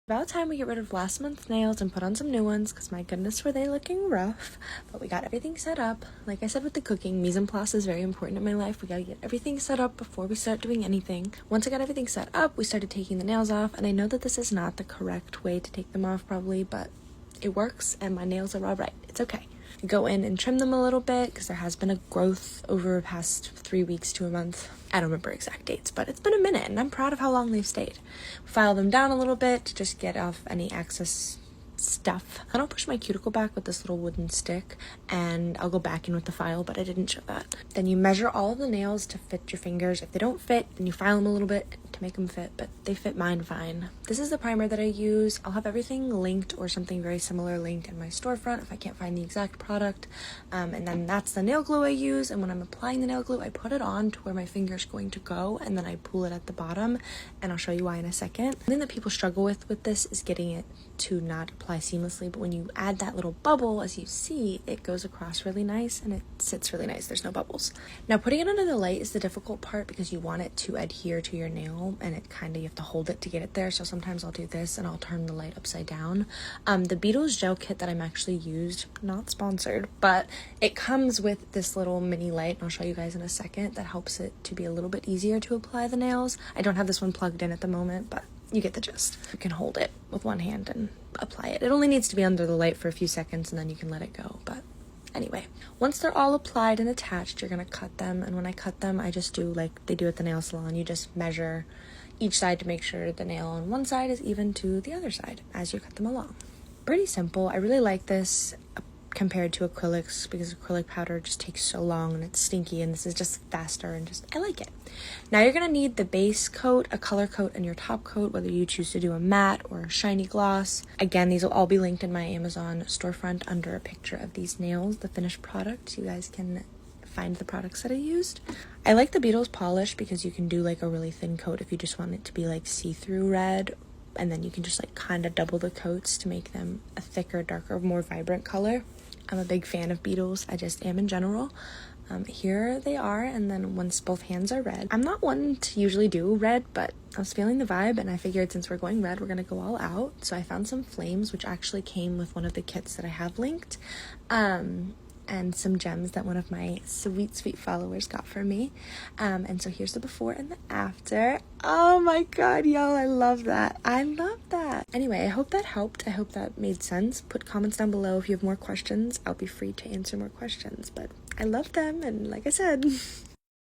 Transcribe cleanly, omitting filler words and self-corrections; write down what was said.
About time we get rid of last month's nails and put on some new ones, because my goodness were they looking rough. But we got everything set up. Like I said with the cooking, mise en place is very important in my life. We gotta get everything set up before we start doing anything. Once I got everything set up, we started taking the nails off, and I know that this is not the correct way to take them off probably, but it works and my nails are all right. It's okay. Go in and trim them a little bit because there has been a growth over the past 3 weeks to a month. I don't remember exact dates, but it's been a minute and I'm proud of how long they've stayed. File them down a little bit to just get off any excess stuff. I don't push my cuticle back with this little wooden stick, and I'll go back in with the file, but I didn't show that. Then you measure all of the nails to fit your fingers. If they don't fit, then you file them a little bit to make them fit, but they fit mine fine. This is the primer that I use. I'll have everything linked or something very similar linked in my storefront if I can't find the exact product. And then that's the nail glue I use, and when I'm applying the nail glue, I put it on to where my finger's going to go, and then I pull it at the bottom, and I'll show you why in a second. The thing that people struggle with this is getting it to not apply seamlessly, but when you add that little bubble, as you see, it goes across really nice and it sits really nice. There's no bubbles. Now putting it under the light is the difficult part because you want it to adhere to your nail, and it kind of, you have to hold it to get it there. So sometimes I'll do this and I'll turn the light upside down. The Beetles gel kit that I'm actually used, not sponsored, but it comes with this little mini light, and I'll show you guys in a second, that helps it to be a little bit easier to apply the nails. I don't have this one plugged in at the moment, but you get the gist. You can hold it with one hand and apply it. It only needs to be under the light for a few seconds and then you can let it go. But anyway, once they're all applied and attached, you're gonna cut them. And when I cut them, I just do like they do at the nail salon. You just measure each side to make sure the nail on one side is even to the other side as you cut them along. Pretty simple. I really like this compared to acrylics because acrylic powder just takes so long and it's stinky, and this is just faster and just I like it. Now you're gonna need the base coat, a color coat, and your top coat, whether you choose to do a matte or a shiny gloss. Again, these will all be linked in my Amazon storefront under a picture of these nails, the finished product. You guys can find the products that I used. I like the Beetles polish because you can do like a really thin coat if you just want it to be like see-through red, and then you can just like kind of double the coats to make them a thicker, darker, more vibrant color. I'm a big fan of Beetles. I just am in general. Here they are, and then once both hands are red. I'm not one to usually do red, but I was feeling the vibe, and I figured since we're going red, we're gonna go all out. So I found some flames, which actually came with one of the kits that I have linked, and some gems that one of my sweet followers got for me. And so here's the before and the after. Oh my god, y'all, I love that. I love that. Anyway, I hope that helped. I hope that made sense. Put comments down below if you have more questions. I'll be free to answer more questions, but I love them, and like I said